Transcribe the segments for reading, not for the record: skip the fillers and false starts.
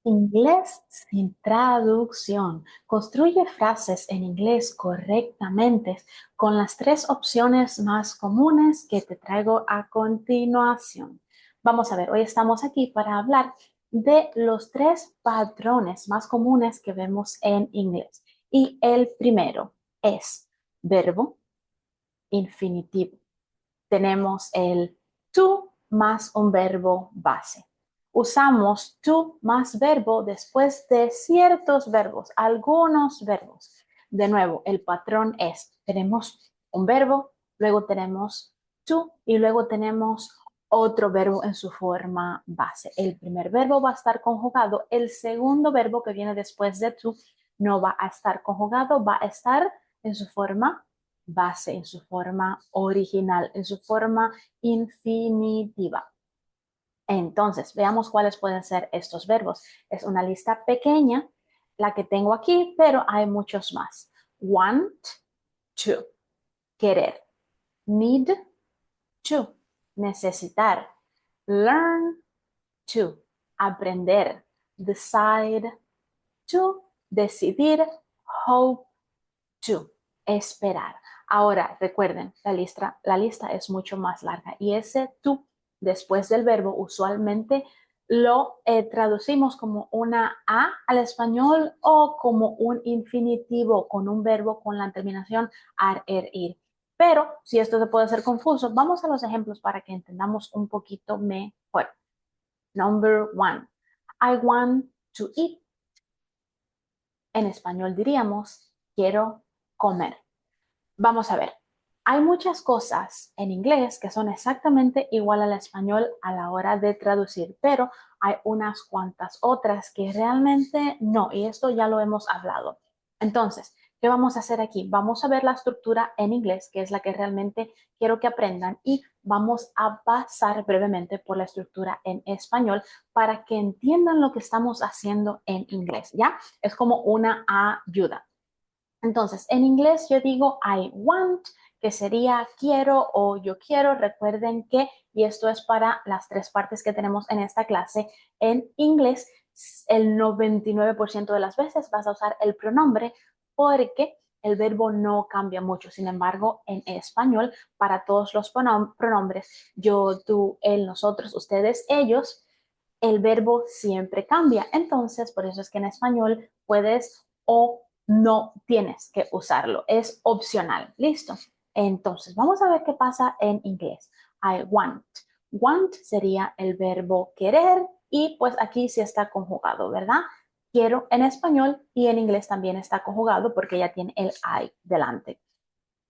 Inglés sin traducción. Construye frases en inglés correctamente con las tres opciones más comunes que te traigo a continuación. Vamos a ver, hoy estamos aquí para hablar de los tres patrones más comunes que vemos en inglés. Y el primero es verbo, infinitivo. Tenemos el to más un verbo base. Usamos to más verbo después de ciertos verbos, algunos verbos. De nuevo, el patrón es, tenemos un verbo, luego tenemos to y luego tenemos otro verbo en su forma base. El primer verbo va a estar conjugado, el segundo verbo que viene después de to no va a estar conjugado, va a estar en su forma base, en su forma original, en su forma infinitiva. Entonces, veamos cuáles pueden ser estos verbos. Es una lista pequeña la que tengo aquí, pero hay muchos más. Want to, querer. Need to, necesitar. Learn to, aprender. Decide to, decidir. Hope to, esperar. Ahora, recuerden, la lista es mucho más larga y ese to después del verbo usualmente lo traducimos como una A al español o como un infinitivo con un verbo con la terminación ar, er, ir. Pero si esto se puede hacer confuso, vamos a los ejemplos para que entendamos un poquito mejor. Number one, I want to eat. En español diríamos, quiero comer. Vamos a ver, hay muchas cosas en inglés que son exactamente igual al español a la hora de traducir, pero hay unas cuantas otras que realmente no, y esto ya lo hemos hablado. Entonces, ¿qué vamos a hacer aquí? Vamos a ver la estructura en inglés, que es la que realmente quiero que aprendan, y vamos a pasar brevemente por la estructura en español para que entiendan lo que estamos haciendo en inglés, ¿ya? Es como una ayuda. Entonces, en inglés yo digo I want, que sería quiero o yo quiero. Recuerden que, y esto es para las tres partes que tenemos en esta clase, en inglés el 99% de las veces vas a usar el pronombre porque el verbo no cambia mucho. Sin embargo, en español, para todos los pronombres, yo, tú, él, nosotros, ustedes, ellos, el verbo siempre cambia. Entonces, por eso es que en español puedes o no tienes que usarlo. Es opcional. ¿Listo? Entonces, vamos a ver qué pasa en inglés. I want. Want sería el verbo querer y pues aquí sí está conjugado, ¿verdad? Quiero en español y en inglés también está conjugado porque ya tiene el I delante.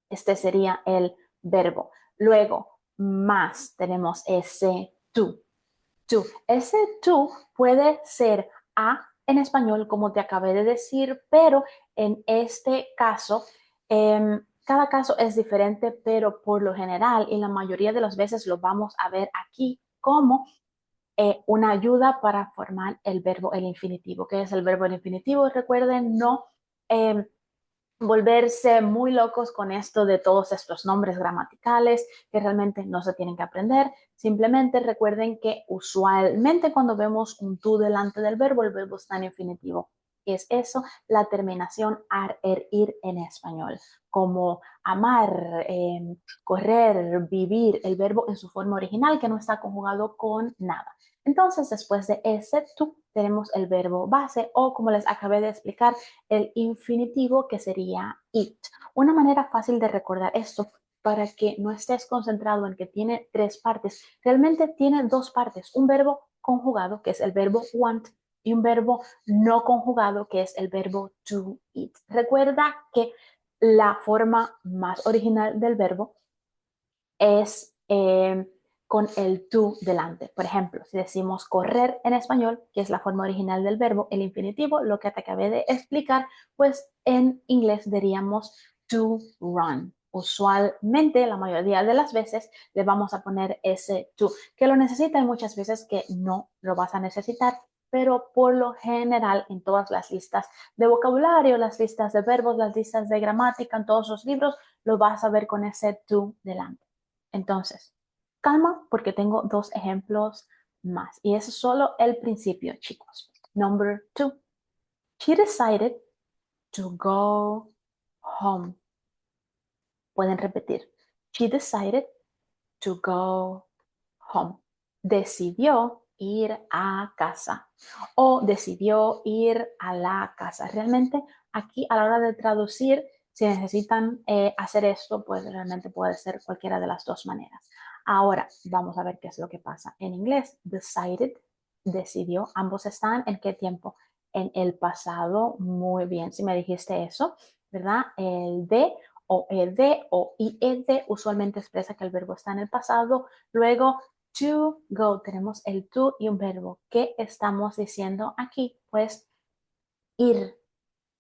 Este sería el verbo. Luego, más tenemos ese to. To. Ese to puede ser a en español, como te acabé de decir, pero en este caso, cada caso es diferente, pero por lo general y la mayoría de las veces lo vamos a ver aquí como una ayuda para formar el verbo, el infinitivo. ¿Qué es el verbo, el infinitivo? Recuerden no eh, volverse muy locos con esto de todos estos nombres gramaticales que realmente no se tienen que aprender. Simplemente recuerden que usualmente cuando vemos un tú delante del verbo, el verbo está en infinitivo. Es eso, la terminación ar, er, ir en español, como amar, correr, vivir, el verbo en su forma original que no está conjugado con nada. Entonces, después de ese tú, tenemos el verbo base o, como les acabé de explicar, el infinitivo que sería it. Una manera fácil de recordar esto para que no estés concentrado en que tiene tres partes, realmente tiene dos partes, un verbo conjugado que es el verbo want y un verbo no conjugado que es el verbo to eat. Recuerda que la forma más original del verbo es con el to delante. Por ejemplo, si decimos correr en español, que es la forma original del verbo, el infinitivo, lo que te acabé de explicar, pues en inglés diríamos to run. Usualmente, la mayoría de las veces, le vamos a poner ese to, que lo necesita y muchas veces que no lo vas a necesitar, pero por lo general en todas las listas de vocabulario, las listas de verbos, las listas de gramática, en todos los libros, lo vas a ver con ese to delante. Entonces, calma porque tengo dos ejemplos más. Y eso es solo el principio, chicos. Number 2. She decided to go home. Pueden repetir. She decided to go home. Decidió ir a casa o decidió ir a la casa. Realmente aquí a la hora de traducir, si necesitan hacer esto, pues realmente puede ser cualquiera de las dos maneras. Ahora vamos a ver qué es lo que pasa. En inglés, decided, decidió. Ambos están en qué tiempo? En el pasado. Muy bien. Si me dijiste eso, ¿verdad? El de o ed o ied usualmente expresa que el verbo está en el pasado. Luego, to go, tenemos el to y un verbo. ¿Qué estamos diciendo aquí? Pues ir,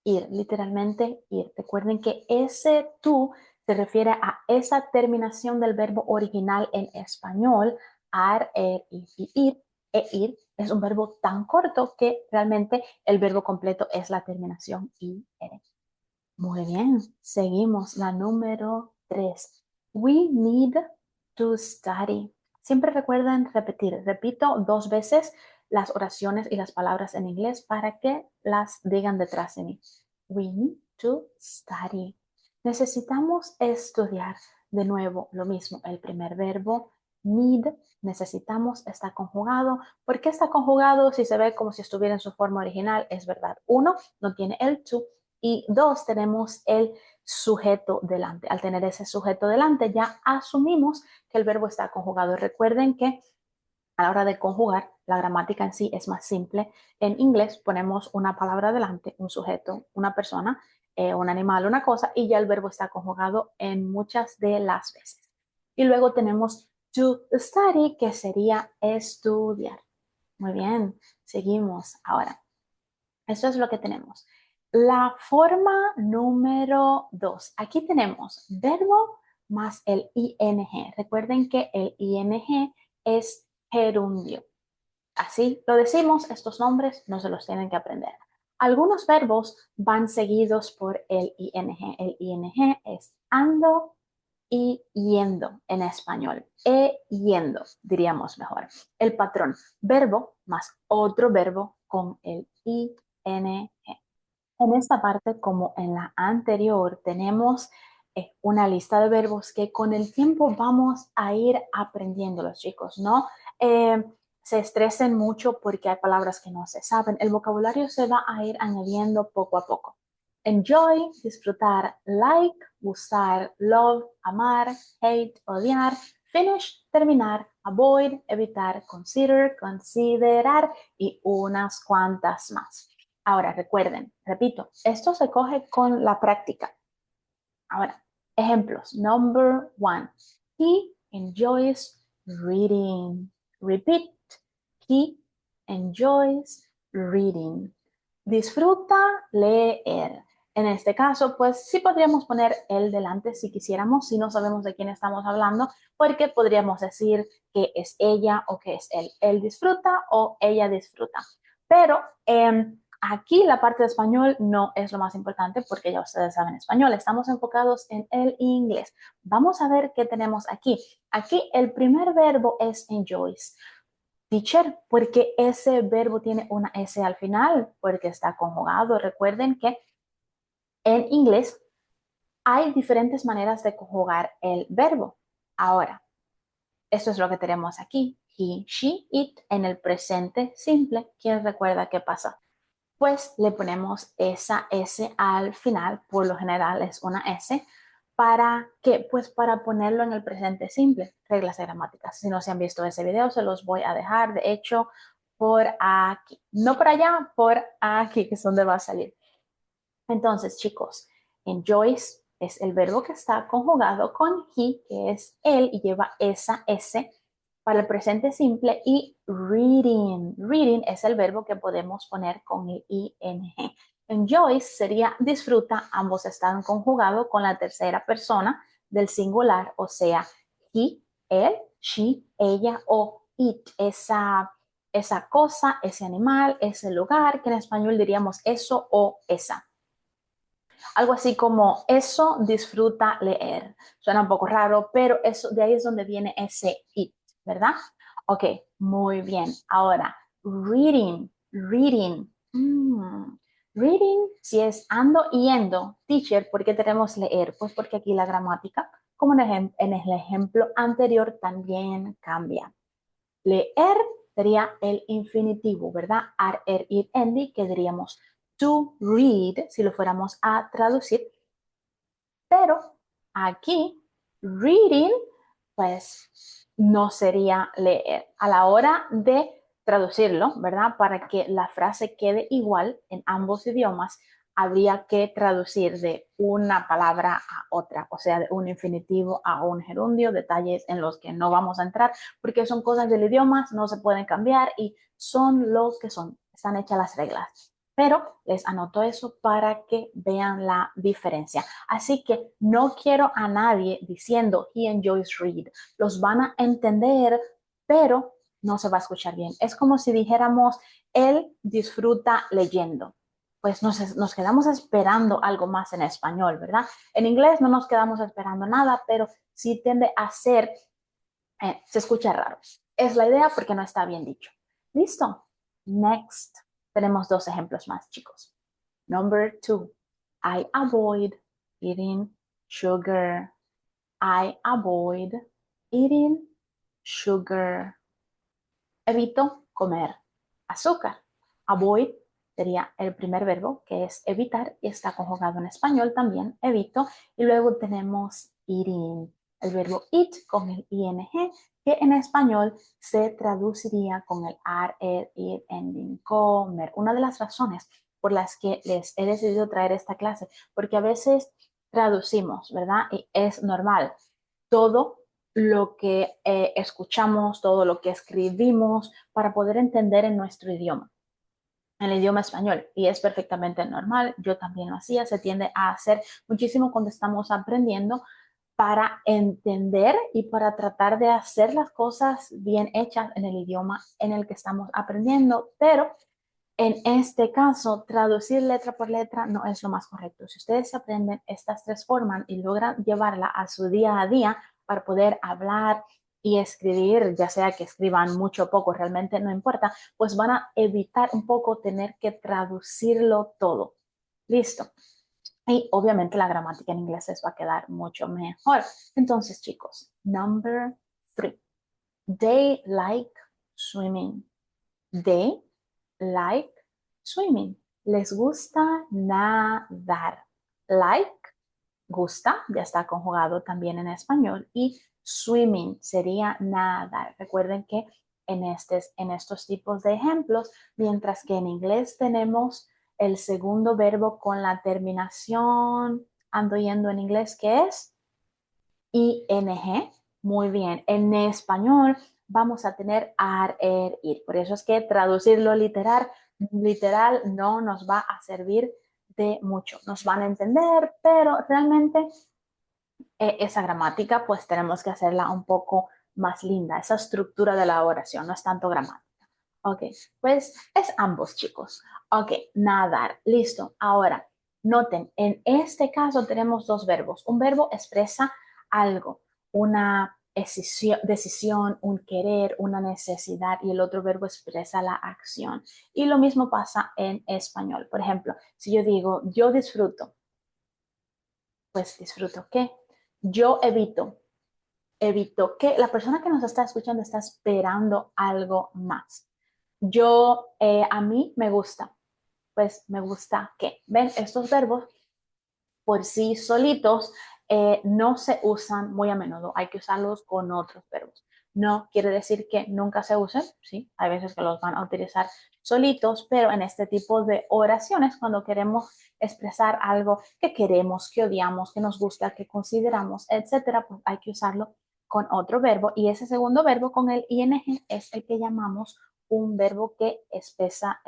ir, literalmente ir. Recuerden que ese to se refiere a esa terminación del verbo original en español, ar, er, ir y ir. E ir es un verbo tan corto que realmente el verbo completo es la terminación ir. Muy bien, seguimos. La número 3. We need to study. Siempre recuerden repetir. Repito 2 veces las oraciones y las palabras en inglés para que las digan detrás de mí. We need to study. Necesitamos estudiar. De nuevo, lo mismo. El primer verbo, need, necesitamos, está conjugado. ¿Por qué está conjugado si se ve como si estuviera en su forma original? Es verdad. 1, no tiene el to. Y 2, tenemos el sujeto delante. Al tener ese sujeto delante, ya asumimos que el verbo está conjugado. Recuerden que a la hora de conjugar, la gramática en sí es más simple. En inglés ponemos una palabra delante, un sujeto, una persona, un animal, una cosa, y ya el verbo está conjugado en muchas de las veces. Y luego tenemos to study, que sería estudiar. Muy bien, seguimos ahora. Eso es lo que tenemos. La forma número 2. Aquí tenemos verbo más el ing. Recuerden que el ing es gerundio. Así lo decimos, estos nombres no se los tienen que aprender. Algunos verbos van seguidos por el ing. El ing es ando y yendo en español. Yendo, diríamos mejor. El patrón, verbo más otro verbo con el ing. En esta parte, como en la anterior, tenemos una lista de verbos que con el tiempo vamos a ir aprendiendo los chicos, ¿no? Eh, Se estresen mucho porque hay palabras que no se saben. El vocabulario se va a ir añadiendo poco a poco. Enjoy, disfrutar, like, gustar, love, amar, hate, odiar, finish, terminar, avoid, evitar, consider, considerar y unas cuantas más. Ahora, recuerden, repito, esto se coge con la práctica. Ahora, ejemplos. Number 1. He enjoys reading. Repeat. He enjoys reading. Disfruta leer. En este caso, pues sí podríamos poner él delante si quisiéramos, si no sabemos de quién estamos hablando, porque podríamos decir que es ella o que es él. Él disfruta o ella disfruta. Pero aquí la parte de español no es lo más importante porque ya ustedes saben español. Estamos enfocados en el inglés. Vamos a ver qué tenemos aquí. Aquí el primer verbo es enjoys. Teacher, porque ese verbo tiene una S al final, porque está conjugado. Recuerden que en inglés hay diferentes maneras de conjugar el verbo. Ahora, esto es lo que tenemos aquí. He, she, it en el presente simple. ¿Quién recuerda qué pasa? Pues le ponemos esa S al final, por lo general es una S, ¿para qué? Pues para ponerlo en el presente simple, reglas de gramática. Si no se han visto ese video, se los voy a dejar, de hecho, por aquí. No por allá, por aquí, que es donde va a salir. Entonces, chicos, enjoys es el verbo que está conjugado con he, que es él, y lleva esa S para el presente simple, y reading. Reading es el verbo que podemos poner con el ing. Enjoys sería disfruta, ambos están conjugados con la tercera persona del singular, o sea, he, él, she, ella o it, esa cosa, ese animal, ese lugar, que en español diríamos eso o esa. Algo así como eso disfruta leer. Suena un poco raro, pero eso, de ahí es donde viene ese it, ¿verdad? Ok, muy bien. Ahora, reading. Reading. Reading, si es ando y yendo, teacher, ¿por qué tenemos leer? Pues porque aquí la gramática, como en el ejemplo anterior, también cambia. Leer sería el infinitivo, ¿verdad? Ar, er, id, endi, que diríamos to read, si lo fuéramos a traducir. Pero aquí, reading, pues no sería leer. A la hora de traducirlo, ¿verdad? Para que la frase quede igual en ambos idiomas, habría que traducir de una palabra a otra, o sea, de un infinitivo a un gerundio, detalles en los que no vamos a entrar, porque son cosas del idioma, no se pueden cambiar y son lo que son, están hechas las reglas. Pero les anoto eso para que vean la diferencia. Así que no quiero a nadie diciendo he enjoys read. Los van a entender, pero no se va a escuchar bien. Es como si dijéramos él disfruta leyendo. Pues nos quedamos esperando algo más en español, ¿verdad? En inglés no nos quedamos esperando nada, pero sí tiende a ser, se escucha raro. Es la idea porque no está bien dicho. Listo. Next. Tenemos dos ejemplos más, chicos. Number 2. I avoid eating sugar. I avoid eating sugar. Evito comer azúcar. Avoid sería el primer verbo, que es evitar, y está conjugado en español también, evito. Y luego tenemos eating, el verbo eat con el ing, que en español se traduciría con el ar, er, ir, ending, comer. Una de las razones por las que les he decidido traer esta clase, porque a veces traducimos, ¿verdad? Y es normal. Todo lo que escuchamos, todo lo que escribimos para poder entender en nuestro idioma, en el idioma español. Y es perfectamente normal, yo también lo hacía, se tiende a hacer muchísimo cuando estamos aprendiendo para entender y para tratar de hacer las cosas bien hechas en el idioma en el que estamos aprendiendo, pero en este caso, traducir letra por letra no es lo más correcto. Si ustedes aprenden estas tres formas y logran llevarla a su día a día para poder hablar y escribir, ya sea que escriban mucho o poco, realmente no importa, pues van a evitar un poco tener que traducirlo todo. Listo. Y obviamente la gramática en inglés les va a quedar mucho mejor. Entonces, chicos, number 3. They like swimming. They like swimming. Les gusta nadar. Like, gusta, ya está conjugado también en español. Y swimming sería nadar. Recuerden que en estos tipos de ejemplos, mientras que en inglés tenemos el segundo verbo con la terminación, ando yendo en inglés, que es ing. Muy bien. En español vamos a tener ar, er, ir. Por eso es que traducirlo literal no nos va a servir de mucho. Nos van a entender, pero realmente esa gramática pues tenemos que hacerla un poco más linda. Esa estructura de la oración no es tanto gramática. Ok, pues es ambos, chicos. Ok, nadar. Listo. Ahora, noten, en este caso tenemos dos verbos. Un verbo expresa algo, una decisión, un querer, una necesidad, y el otro verbo expresa la acción. Y lo mismo pasa en español. Por ejemplo, si yo digo, yo disfruto, pues disfruto qué. Yo evito que la persona que nos está escuchando está esperando algo más. A mí me gusta, pues me gusta que, ven, estos verbos por sí solitos no se usan muy a menudo, hay que usarlos con otros verbos. No quiere decir que nunca se usen, sí, hay veces que los van a utilizar solitos, pero en este tipo de oraciones, cuando queremos expresar algo que queremos, que odiamos, que nos gusta, que consideramos, etcétera, pues hay que usarlo con otro verbo, y ese segundo verbo con el ing es el que llamamos un verbo que expresa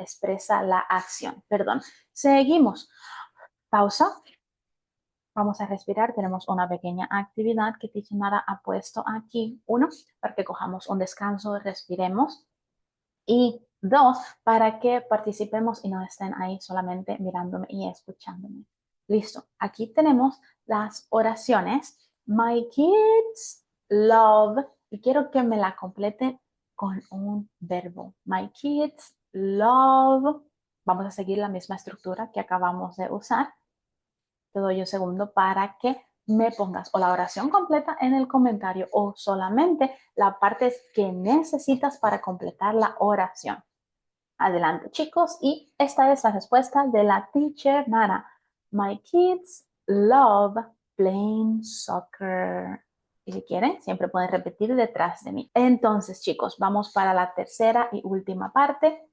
la acción. Perdón. Seguimos. Pausa. Vamos a respirar. Tenemos una pequeña actividad que Tichinara ha puesto aquí. Uno, para que cojamos un descanso, respiremos. Y dos, para que participemos y no estén ahí solamente mirándome y escuchándome. Listo. Aquí tenemos las oraciones. My kids love. Y quiero que me la complete con un verbo. My kids love. Vamos a seguir la misma estructura que acabamos de usar. Te doy un segundo para que me pongas o la oración completa en el comentario o solamente la parte que necesitas para completar la oración. Adelante, chicos, y esta es la respuesta de la teacher Nara. My kids love playing soccer. Y si quieren, siempre pueden repetir detrás de mí. Entonces, chicos, vamos para la tercera y última parte.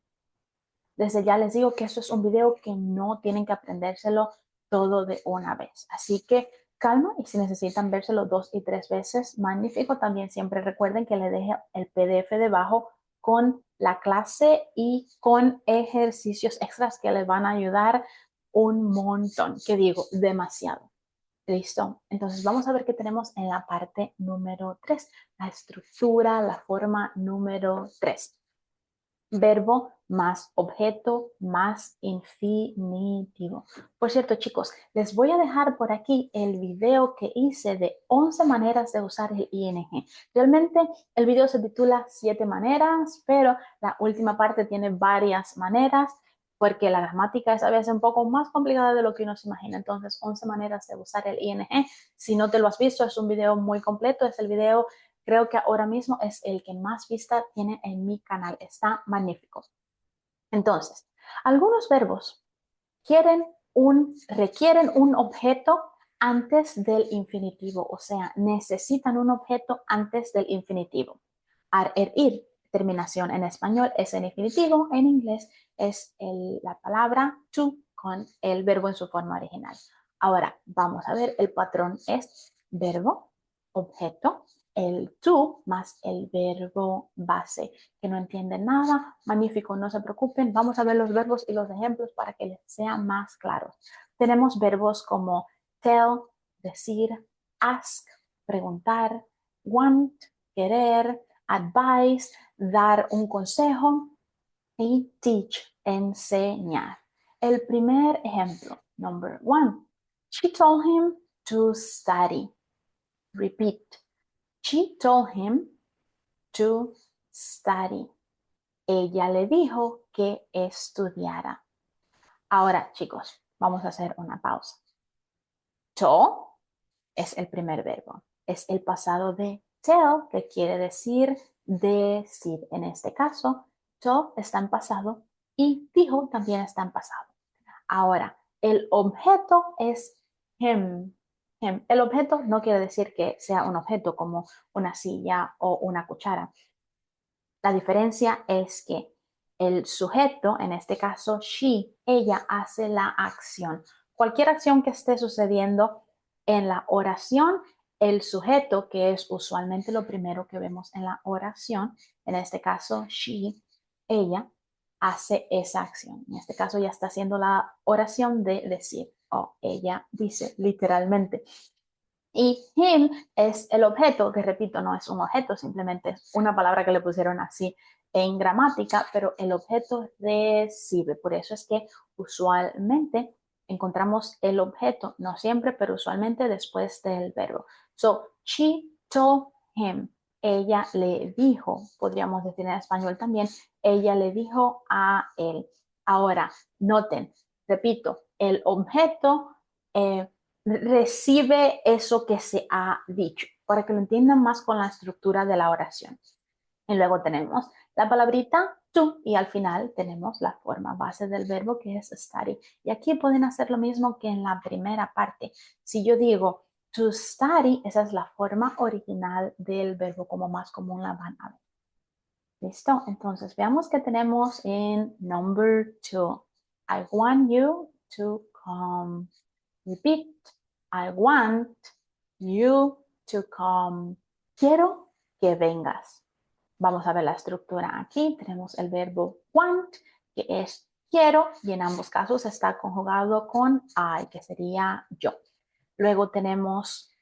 Desde ya les digo que esto es un video que no tienen que aprendérselo todo de una vez. Así que calma y si necesitan vérselo 2 y 3 veces, magnífico. También siempre recuerden que les deje el PDF debajo con la clase y con ejercicios extras que les van a ayudar un montón, que digo, demasiado. Listo. Entonces vamos a ver qué tenemos en la parte número 3, la estructura, la forma número 3. Verbo más objeto más infinitivo. Por cierto, chicos, les voy a dejar por aquí el video que hice de 11 maneras de usar el ing. Realmente el video se titula 7 maneras, pero la última parte tiene varias maneras porque la gramática es a veces un poco más complicada de lo que uno se imagina. Entonces, 11 maneras de usar el ing. Si no te lo has visto, es un video muy completo. Es el video, creo que ahora mismo es el que más vista tiene en mi canal. Está magnífico. Entonces, algunos verbos requieren un objeto antes del infinitivo, o sea, necesitan un objeto antes del infinitivo. Ar, ir, terminación en español es en infinitivo, en inglés es la palabra to con el verbo en su forma original. Ahora, vamos a ver, el patrón es verbo, objeto, el to más el verbo base. Que no entienden nada, magnífico, no se preocupen. Vamos a ver los verbos y los ejemplos para que les sea más claro. Tenemos verbos como tell, decir, ask, preguntar, want, querer, advise, dar un consejo y teach, enseñar. El primer ejemplo, number 1. She told him to study. Repeat. She told him to study. Ella le dijo que estudiara. Ahora, chicos, vamos a hacer una pausa. To es el primer verbo. Es el pasado de tell, que quiere decir decir. En este caso, to está en pasado y dijo también está en pasado. Ahora, el objeto es him. El objeto no quiere decir que sea un objeto como una silla o una cuchara. La diferencia es que el sujeto, en este caso she, ella hace la acción. Cualquier acción que esté sucediendo en la oración, el sujeto, que es usualmente lo primero que vemos en la oración, en este caso she, ella, hace esa acción. En este caso ya está haciendo la oración de decir, o ella dice literalmente. Y him es el objeto, que repito, no es un objeto, simplemente es una palabra que le pusieron así en gramática, pero el objeto recibe. Por eso es que usualmente encontramos el objeto, no siempre, pero usualmente después del verbo. So, she told him. Ella le dijo, podríamos decir en español también, ella le dijo a él. Ahora, noten, repito, el objeto recibe eso que se ha dicho, para que lo entiendan más con la estructura de la oración. Y luego tenemos la palabrita to y al final tenemos la forma base del verbo que es study. Y aquí pueden hacer lo mismo que en la primera parte. Si yo digo to study, esa es la forma original del verbo, como más común la van a ver. ¿Listo? Entonces veamos que tenemos en number 2. I want you to come. Repeat. I want you to come. Quiero que vengas. Vamos a ver la estructura aquí. Tenemos el verbo want, que es quiero, y en ambos casos está conjugado con I, que sería yo. Luego tenemos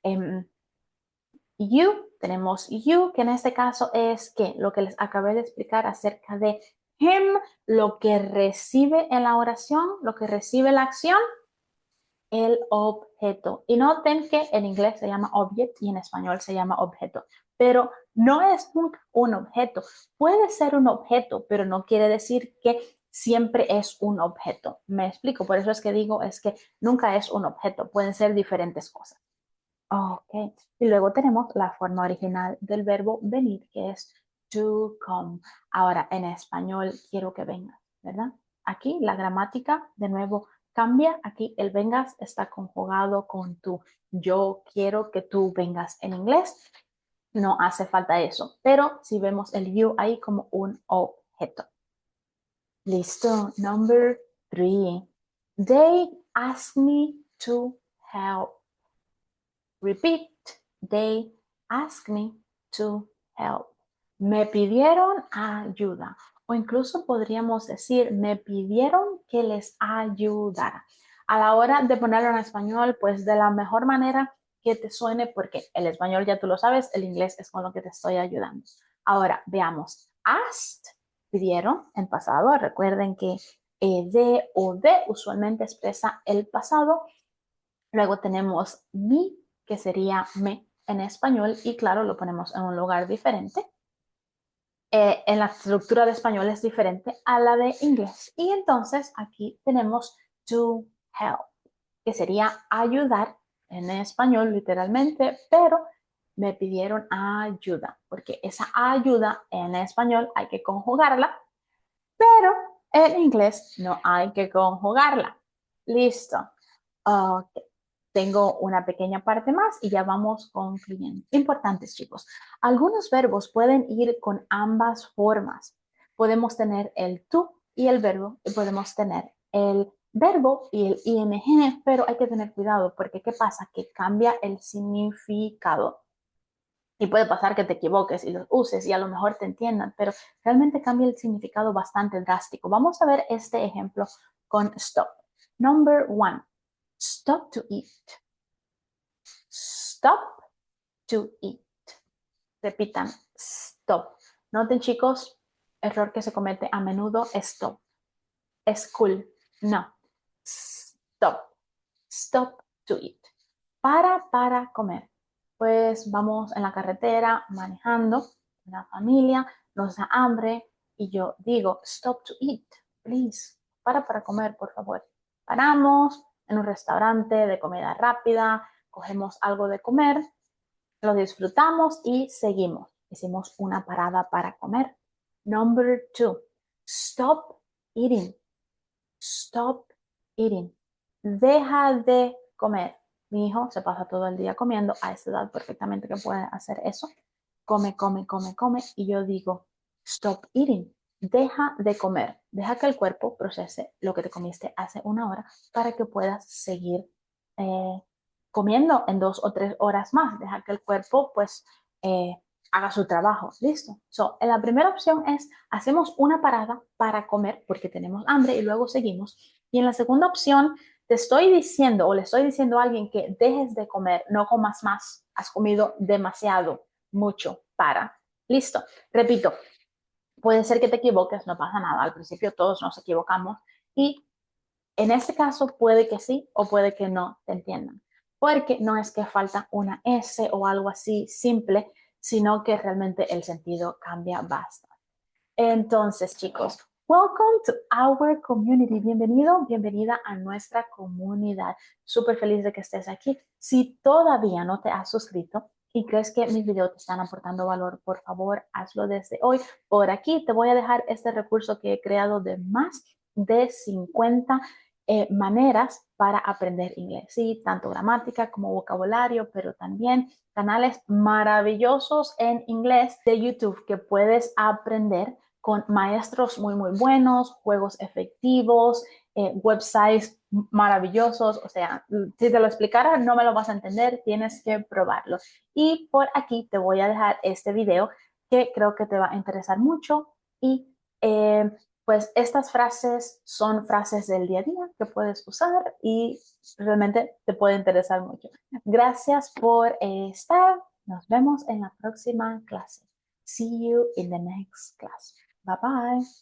you, que en este caso es que lo que les acabé de explicar acerca de him, lo que recibe en la oración, lo que recibe la acción, el objeto. Y noten que en inglés se llama object y en español se llama objeto. pero no es nunca un objeto. Puede ser un objeto, pero no quiere decir que siempre es un objeto. Me explico, por eso es que digo, es que nunca es un objeto, pueden ser diferentes cosas. Ok, y luego tenemos la forma original del verbo venir, que es to come. Ahora, en español, quiero que vengas, ¿verdad? Aquí la gramática, de nuevo, cambia. Aquí el vengas está conjugado con tu. Yo quiero que tú vengas. En inglés no hace falta eso, pero si vemos el you ahí como un objeto. Listo. Number 3. They asked me to help. Repeat. They asked me to help. Me pidieron ayuda. O incluso podríamos decir, me pidieron que les ayudara. A la hora de ponerlo en español, pues de la mejor manera que te suene, porque el español ya tú lo sabes, el inglés es con lo que te estoy ayudando. Ahora, veamos. Asked, pidieron en pasado. Recuerden que de o de usualmente expresa el pasado. Luego tenemos me, que sería me en español, y claro, lo ponemos en un lugar diferente. En la estructura de español es diferente a la de inglés. Y entonces aquí tenemos to help, que sería ayudar en español literalmente, pero me pidieron ayuda, porque esa ayuda en español hay que conjugarla, pero en inglés no hay que conjugarla. Listo. Ok. Tengo una pequeña parte más y ya vamos concluyendo. Importantes, chicos. Algunos verbos pueden ir con ambas formas. Podemos tener el tú y el verbo, y podemos tener el verbo y el ing, pero hay que tener cuidado porque ¿qué pasa? Que cambia el significado. Y puede pasar que te equivoques y los uses y a lo mejor te entiendan, pero realmente cambia el significado bastante drástico. Vamos a ver este ejemplo con stop. Number 1. Stop to eat. Stop to eat. Repitan, stop. Noten, chicos, error que se comete a menudo, stop. Es cool. No. Stop. Stop to eat. Para comer. Pues vamos en la carretera manejando, la familia, nos da hambre y yo digo, stop to eat, please. Para comer, por favor. Paramos en un restaurante de comida rápida, cogemos algo de comer, lo disfrutamos y seguimos. Hicimos una parada para comer. Number 2. Stop eating. Stop eating. Deja de comer. Mi hijo se pasa todo el día comiendo, a esa edad perfectamente que puede hacer eso. Come, come, come, come. Y yo digo, stop eating. Deja de comer. Deja que el cuerpo procese lo que te comiste hace una hora para que puedas seguir comiendo en 2 o 3 horas más. Deja que el cuerpo pues eh, haga su trabajo. Listo. So, la primera opción es, hacemos una parada para comer porque tenemos hambre y luego seguimos. Y en la segunda opción, te estoy diciendo o le estoy diciendo a alguien que dejes de comer, no comas más. Has comido demasiado, mucho, para. Listo. Repito, puede ser que te equivoques, no pasa nada. Al principio todos nos equivocamos y en este caso puede que sí o puede que no te entiendan, porque no es que falta una S o algo así simple, sino que realmente el sentido cambia bastante. Entonces, chicos, welcome to our community. Bienvenido, bienvenida a nuestra comunidad. Súper feliz de que estés aquí. Si todavía no te has suscrito y crees que mis videos te están aportando valor, por favor, hazlo desde hoy. Por aquí te voy a dejar este recurso que he creado de más de 50 maneras para aprender inglés. Sí, tanto gramática como vocabulario, pero también canales maravillosos en inglés de YouTube que puedes aprender con maestros muy, muy buenos, juegos efectivos, websites maravillosos. O sea, si te lo explicara no me lo vas a entender, tienes que probarlo. Y por aquí te voy a dejar este video que creo que te va a interesar mucho y pues estas frases son frases del día a día que puedes usar y realmente te puede interesar mucho. Gracias por estar. Nos vemos en la próxima clase. See you in the next class. Bye bye.